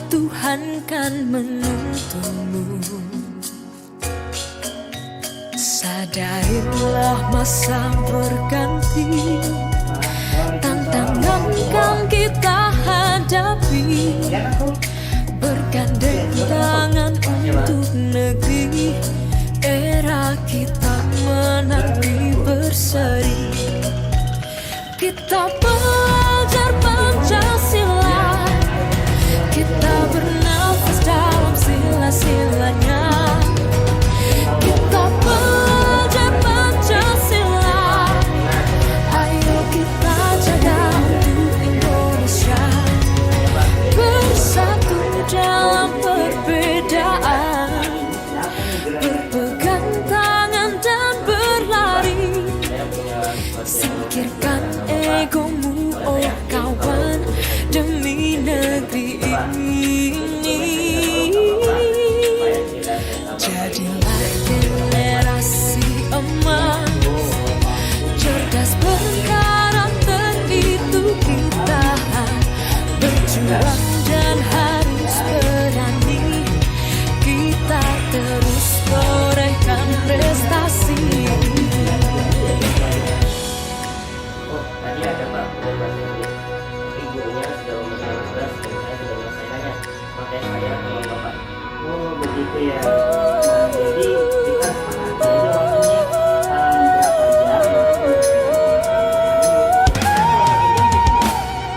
Tuhan kan menuntunmu. Sadarilah masa berganti, tantangan kan kita hadapi, bergandeng tangan untuk negeri. Era kita menanti berseri, kita belajar Pancasila, kita bernafas dalam sila-silanya. Kita belajar Pancasila, ayo kita jaga untuk Indonesia, bersatu dalam perbedaan, berpegang tangan dan berlari. Singkirkan egomu, oh kawan, demi negeri ini. Jadilah generasi emas, cerdas berkarakter, itu kita. Berjuang dan harus berani, kita terus torehkan prestasi. Tadi ada Pak gurunya sudah memberikan tugas dan saya sudah menyelesaikannya, makanya saya tolong Bapak. Oh begitu ya. Nah, jadi kita sepakat aja waktunya berapa jam.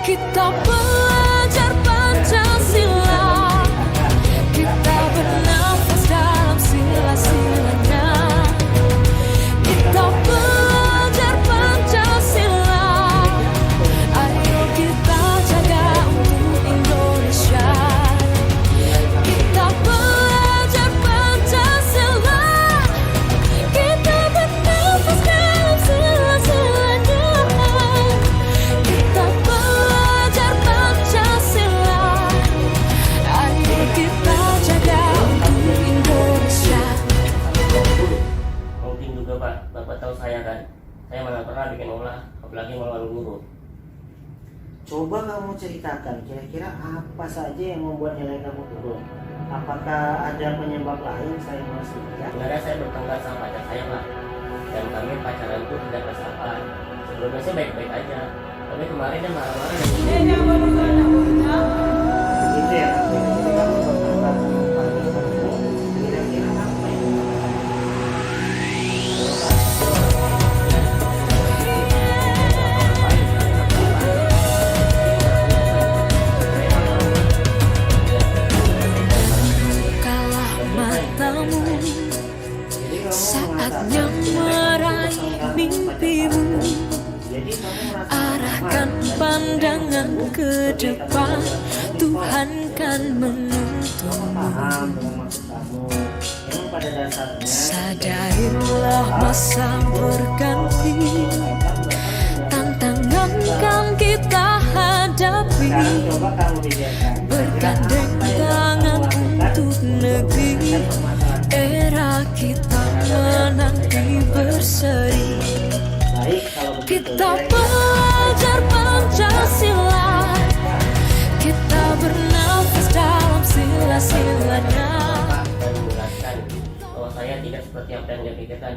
Kita belajar Pancasila, kita bernafas dalam sila-silanya. Kita belajar Pancasila, ayo kita jaga untuk Indonesia. Kita belajar Pancasila, kita bernafas dalam sila-silanya. Kita belajar Pancasila, ayo kita jaga untuk Indonesia. Mungkin juga Pak, Bapak tahu saya kan, saya mana pernah bikin ulah, apalagi melawan guru. Coba kamu ceritakan kira-kira apa saja yang membuat nilai kamu turun. Apakah ada penyebab lain selain masuk ya? Sebenarnya saya bertengkar sama pacar saya Pak, dan kami pacaran itu tidak bersahabat. Sebelumnya sih baik-baik aja, tapi kemarin dia marah-marah dan Begitu ya. Jadi kamu bertengkar sama partner kamu. Kira-kira apa yang Bukalah matamu, saatnya meraih mimpimu. Arahkan pandangan ke depan, Tuhan kan menuntunmu. paham dengan maksud kamu? Memang pada dasarnya Sadarilah masa berganti, tantangan kan kita hadapi, coba kamu pikirkan. bergandeng tangan untuk negeri. Era kita menanti berseri, Baik kalau begitu. kita belajar Pancasila, kita bernafas dalam sila-silanya. dan menjelaskan bahwa saya tidak seperti apa yang dia pikirkan.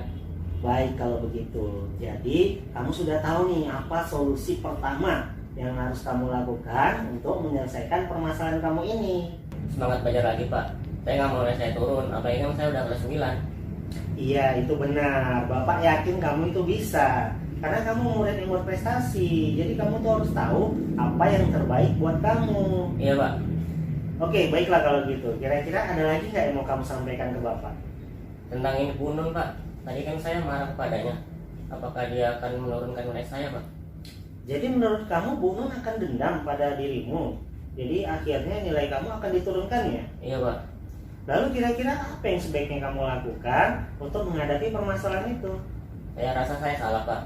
Baik kalau begitu. Jadi kamu sudah tahu nih apa solusi pertama yang harus kamu lakukan untuk menyelesaikan permasalahan kamu ini. Semangat belajar lagi Pak, saya nggak mau saya turun, apalagi kan saya udah kelas 9. Iya itu benar. Bapak yakin kamu itu bisa. Karena kamu murid yang berprestasi. Jadi kamu tuh harus tahu apa yang terbaik buat kamu. Iya Pak. Oke baiklah kalau gitu. Kira-kira ada lagi nggak yang mau kamu sampaikan ke Bapak? Tentang ini Bunun Pak, tadi kan saya marah kepadanya. Apakah dia akan menurunkan nilai saya Pak? Jadi menurut kamu Bu Nun akan dendam pada dirimu. Jadi akhirnya nilai kamu akan diturunkan ya? Iya Pak. Lalu kira-kira apa yang sebaiknya kamu lakukan untuk menghadapi permasalahan itu? Saya rasa saya salah Pak,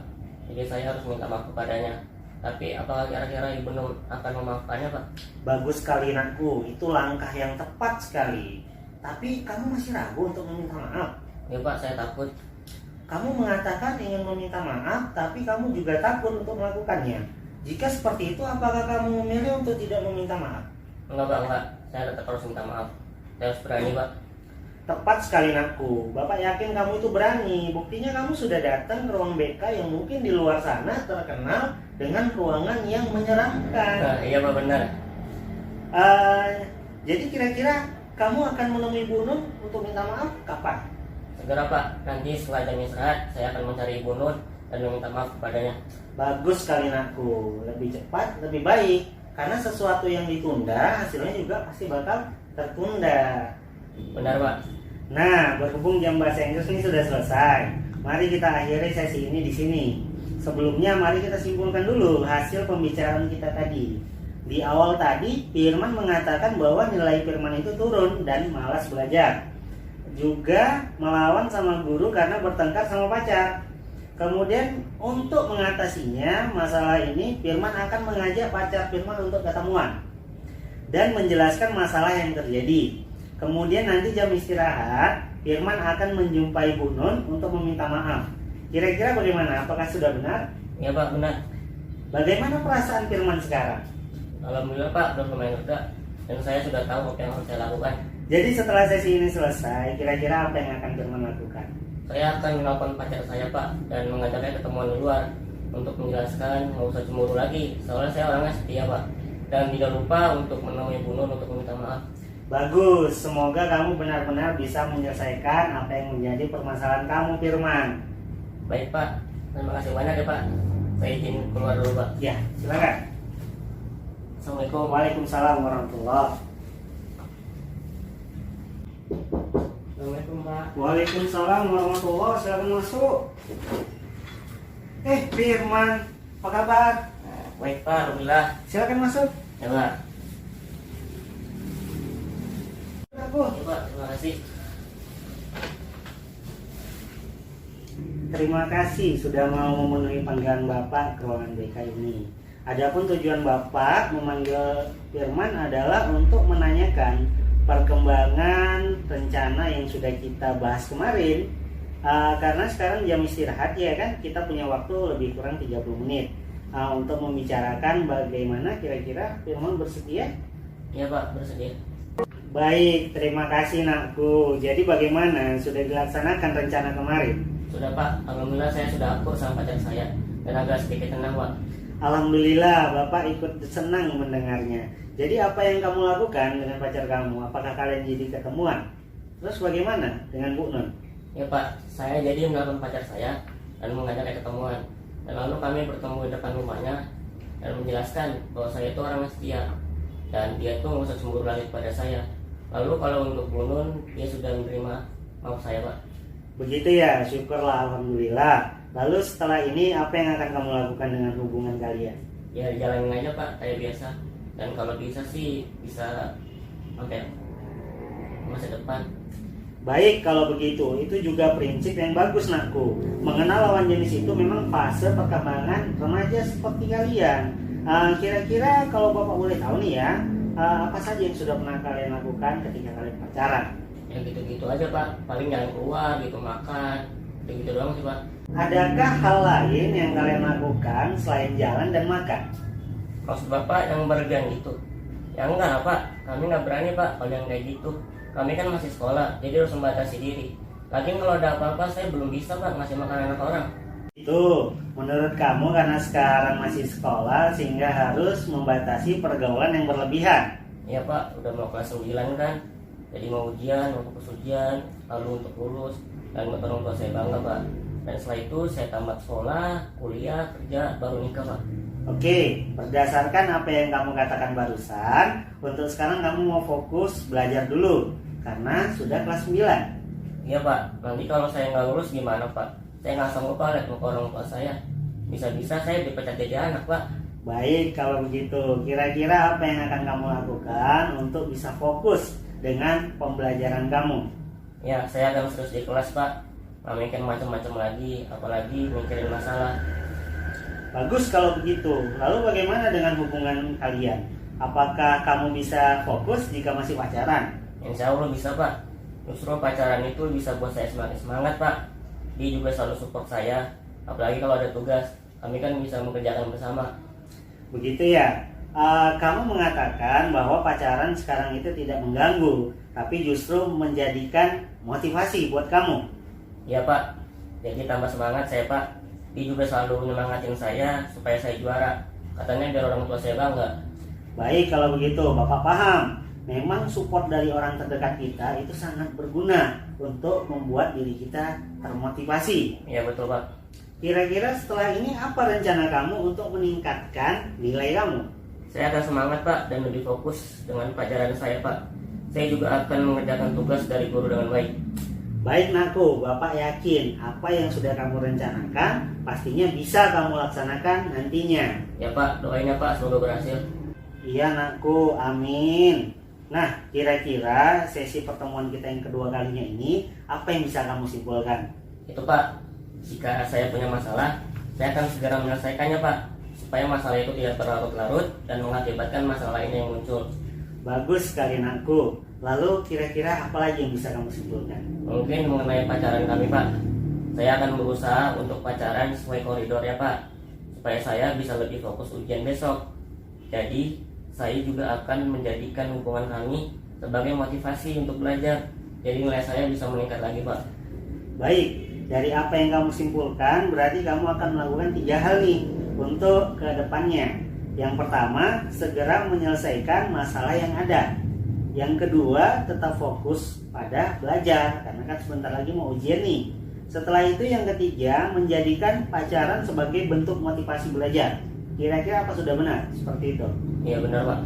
jadi saya harus minta maaf kepadanya. Tapi apakah kira-kira Ibu Nun akan memaafkannya Pak? Bagus sekali nakku, itu langkah yang tepat sekali. Tapi kamu masih ragu untuk meminta maaf? Ya Pak, saya takut. Kamu mengatakan ingin meminta maaf, tapi kamu juga takut untuk melakukannya. Jika seperti itu, apakah kamu memilih untuk tidak meminta maaf? Enggak pak, enggak. Saya tetap harus minta maaf. Saya harus berani pak. Tepat sekali nakku. Bapak yakin kamu itu berani. Buktinya kamu sudah datang ke ruang BK yang mungkin di luar sana terkenal dengan ruangan yang menyeramkan. Nah, iya pak, benar. Jadi kira-kira kamu akan menemui Bu Nun untuk minta maaf kapan? Segera pak, nanti setelah jam istirahat saya akan mencari Ibu Nun dan meminta maaf kepadanya. Bagus sekali nakku. Lebih cepat, lebih baik. Karena sesuatu yang ditunda hasilnya juga pasti bakal tertunda. Benar pak. Nah, berhubung jam bahasa Inggris ini sudah selesai, mari kita akhiri sesi ini di sini. Sebelumnya, mari kita simpulkan dulu hasil pembicaraan kita tadi. Di awal tadi, Firman mengatakan bahwa nilai Firman itu turun dan malas belajar. Juga melawan sama guru karena bertengkar sama pacar. Kemudian, untuk mengatasinya masalah ini, Firman akan mengajak pacar Firman untuk ketemuan dan menjelaskan masalah yang terjadi. Kemudian nanti jam istirahat, Firman akan menjumpai Bu Nun untuk meminta maaf. Kira-kira bagaimana? Apakah sudah benar? Iya pak, benar. Bagaimana perasaan Firman sekarang? Alhamdulillah pak, udah lumayan lega dan saya sudah tahu apa yang harus saya lakukan. Jadi setelah sesi ini selesai, kira-kira apa yang akan Firman lakukan? Saya akan menelpon pacar saya pak dan mengajaknya ketemuan di luar untuk menjelaskan nggak usah cemburu lagi. Soalnya saya orangnya setia pak dan tidak lupa untuk menemui Bu Nun untuk meminta maaf. Bagus, semoga kamu benar-benar bisa menyelesaikan apa yang menjadi permasalahan kamu, Firman. Baik pak, terima kasih banyak ya pak. Saya izin keluar dulu pak. Ya, silakan. Assalamualaikum. Waalaikumsalam warahmatullahi. Assalamualaikum pak. Waalaikumsalam warahmatullahi. Silakan masuk. Firman, apa kabar? Baik pak, alhamdulillah. Silakan masuk. Ya pak. Bu. Ya pak, terima kasih. Terima kasih sudah mau memenuhi panggilan Bapak ke ruangan BK ini. Adapun tujuan Bapak memanggil Firman adalah untuk menanyakan perkembangan rencana yang sudah kita bahas kemarin. Karena sekarang jam istirahat ya kan, kita punya waktu lebih kurang 30 menit untuk membicarakan bagaimana kira-kira Firman bersedia. Ya pak, bersedia. Baik, terima kasih nakku. Jadi bagaimana? Sudah dilaksanakan rencana kemarin? Sudah pak, alhamdulillah saya sudah akur sama pacar saya dan agak sedikit tenang pak. Alhamdulillah, Bapak ikut senang mendengarnya. Jadi apa yang kamu lakukan dengan pacar kamu? Apakah kalian jadi ketemuan? Terus bagaimana dengan Bu Nun? Ya pak, saya jadi menelpon pacar saya dan mengajaknya ketemuan. Dan lalu kami bertemu di depan rumahnya dan menjelaskan bahwa saya itu orang yang setia dan dia itu nggak usah cemburu lagi kepada saya. Lalu kalau untuk Bu Nun, dia sudah menerima maaf saya pak. Begitu ya, syukurlah, alhamdulillah. Lalu setelah ini apa yang akan kamu lakukan dengan hubungan kalian? Ya jalanin aja pak, kayak biasa. Dan kalau bisa sih bisa pakai masa depan. Baik, kalau begitu, itu juga prinsip yang bagus nakku. Mengenal lawan jenis itu memang fase perkembangan remaja seperti kalian. Kira-kira kalau Bapak boleh tahu nih ya, apa saja yang sudah pernah kalian lakukan ketika kalian pacaran? Ya gitu-gitu aja pak, paling jalan keluar gitu, makan, gitu doang sih pak. Adakah hal lain yang kalian lakukan selain jalan dan makan? Maksud bapak yang berlebihan gitu? Ya enggak lah pak, kami nggak berani pak kalau yang kayak gitu. Kami kan masih sekolah, jadi harus membatasi diri. Lagian kalau ada apa-apa saya belum bisa pak ngasih makan anak orang. Itu menurut kamu karena sekarang masih sekolah sehingga harus membatasi pergaulan yang berlebihan. Iya pak, udah mau kelas 9 kan. Jadi mau ujian, mau fokus ujian, lalu untuk lulus. Dan buat orang tua saya bangga pak. Dan setelah itu saya tamat sekolah, kuliah, kerja, baru nikah pak. Oke, berdasarkan apa yang kamu katakan barusan, untuk sekarang kamu mau fokus belajar dulu karena sudah kelas 9. Iya pak, nanti kalau saya nggak lulus gimana pak? Saya nggak sanggup pak lihat muka orang tua saya. Bisa-bisa saya dipecat jadi anak pak. Baik, kalau begitu, kira-kira apa yang akan kamu lakukan untuk bisa fokus dengan pembelajaran kamu? Ya, saya akan terus di kelas pak. Nggak mikir macam-macam lagi, apalagi mikirin masalah. Bagus kalau begitu. Lalu bagaimana dengan hubungan kalian? Apakah kamu bisa fokus jika masih pacaran? Insya Allah bisa pak. Justru pacaran itu bisa buat saya semakin semangat pak. Dia juga selalu support saya. Apalagi kalau ada tugas, kami kan bisa mengerjakan bersama. Begitu ya. kamu mengatakan bahwa pacaran sekarang itu tidak mengganggu, tapi justru menjadikan motivasi buat kamu. Iya Pak, jadi tambah semangat saya Pak. Dia juga selalu menyemangatin saya supaya saya juara. Katanya biar orang tua saya bangga. Baik, kalau begitu Bapak paham. Memang support dari orang terdekat kita itu sangat berguna untuk membuat diri kita termotivasi. Iya betul Pak. Kira-kira setelah ini apa rencana kamu untuk meningkatkan nilai kamu? Saya akan semangat Pak dan lebih fokus dengan pelajaran saya Pak. Saya juga akan mengerjakan tugas dari guru dengan baik. Baik Nakku, Bapak yakin apa yang sudah kamu rencanakan pastinya bisa kamu laksanakan nantinya. Ya Pak, doain ya Pak semoga berhasil. Iya Nakku, amin. Nah, kira-kira sesi pertemuan kita yang kedua kalinya ini apa yang bisa kamu simpulkan? Itu Pak, jika saya punya masalah, saya akan segera menyelesaikannya Pak, supaya masalah itu tidak berlarut-larut dan mengakibatkan masalah lain yang muncul. Bagus sekali Nakku. Lalu kira-kira apa lagi yang bisa kamu simpulkan? Mungkin mengenai pacaran kami Pak, saya akan berusaha untuk pacaran sesuai koridor ya Pak, supaya saya bisa lebih fokus ujian besok. Jadi saya juga akan menjadikan hubungan kami sebagai motivasi untuk belajar. Jadi nilai saya bisa meningkat lagi Pak. Baik, dari apa yang kamu simpulkan berarti kamu akan melakukan 3 hal nih untuk ke depannya. Yang pertama, segera menyelesaikan masalah yang ada. Yang kedua, tetap fokus pada belajar karena kan sebentar lagi mau ujian nih. Setelah itu yang ketiga, menjadikan pacaran sebagai bentuk motivasi belajar. Kira-kira apa sudah benar? Seperti itu. Iya benar Pak.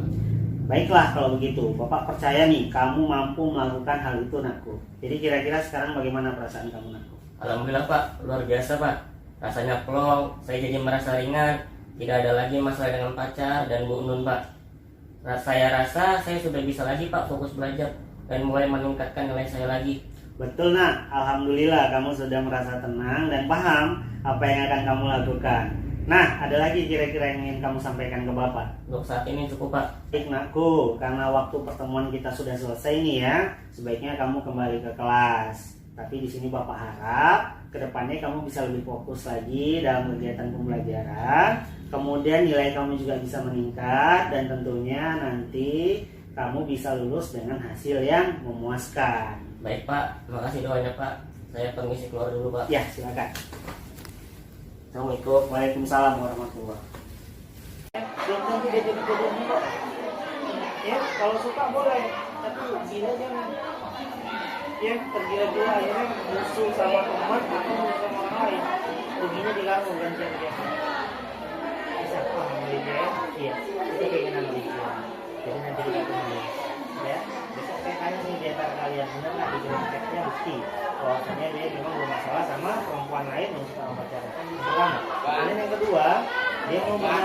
Baiklah kalau begitu, Bapak percaya nih kamu mampu melakukan hal itu Nakku. Jadi kira-kira sekarang bagaimana perasaan kamu Nakku? Alhamdulillah Pak, luar biasa Pak. Rasanya plong, saya jadi merasa ringan. Tidak ada lagi masalah dengan pacar dan Bu Nun Pak. Saya rasa saya sudah bisa lagi Pak fokus belajar dan mulai meningkatkan nilai saya lagi. Betul Nak, Alhamdulillah kamu sudah merasa tenang dan paham apa yang akan kamu lakukan. Nah, ada lagi kira-kira yang ingin kamu sampaikan ke Bapak? Untuk saat ini cukup Pak. Baik Nakku, karena waktu pertemuan kita sudah selesai nih ya, sebaiknya kamu kembali ke kelas. Tapi di sini Bapak harap kedepannya kamu bisa lebih fokus lagi dalam kegiatan pembelajaran. Kemudian nilai kamu juga bisa meningkat dan tentunya nanti kamu bisa lulus dengan hasil yang memuaskan. Baik Pak, terima kasih doanya Pak. Saya permisi keluar dulu Pak. Ya, silakan. Assalamualaikum. Waalaikumsalam warahmatullahi. Belum tentu dia jadi jodohnya kok. Ya, kalau suka boleh, tapi gila jangan. Ya, tergila-gila akhirnya musuh sama teman atau musuh sama orang lain. Begini dilakukan gantian dia. Bisa paham ya? Iya, itu keinginan dia. Jadi nanti kita tulis. Ya, besok saya tanya nih di antara kalian benar nggak di ceknya bukti bahwasanya dia memang bermasalah sama perempuan lain yang suka pacaran. Kemudian yang kedua, dia mau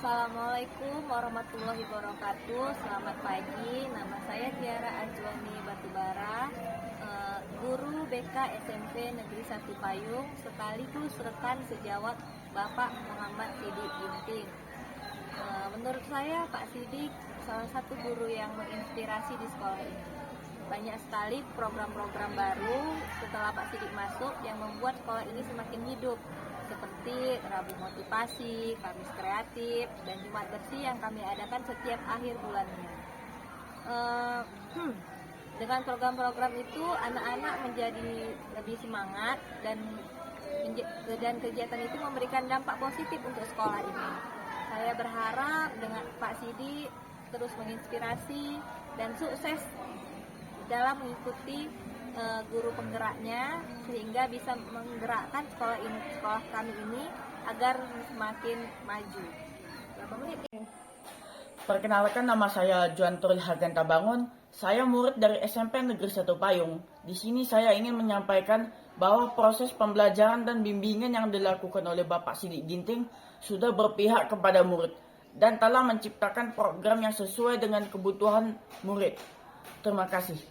Assalamualaikum warahmatullahi wabarakatuh. Selamat pagi, nama saya Tiara Ajwani Batubara, guru BK SMP Negeri 1 Payung, sekaligus rekan sejawat Bapak Muhammad Sidik Ginting. Menurut saya Pak Sidik salah satu guru yang menginspirasi di sekolah ini. Banyak sekali program-program baru setelah Pak Sidik masuk yang membuat sekolah ini semakin hidup, seperti Rabu Motivasi, Kamis Kreatif, dan Jumat Bersih yang kami adakan setiap akhir bulannya. Dengan program-program itu, anak-anak menjadi lebih semangat dan kegiatan itu memberikan dampak positif untuk sekolah ini. Saya berharap dengan Pak Sidik terus menginspirasi dan sukses dalam mengikuti guru penggeraknya, sehingga bisa menggerakkan sekolah kami ini agar semakin maju. Berapa menit? Perkenalkan, nama saya Juan Turil Harganta Bangun. Saya murid dari SMP Negeri 1 Payung. Di sini saya ingin menyampaikan bahwa proses pembelajaran dan bimbingan yang dilakukan oleh Bapak Sidik Ginting sudah berpihak kepada murid dan telah menciptakan program yang sesuai dengan kebutuhan murid. Terima kasih.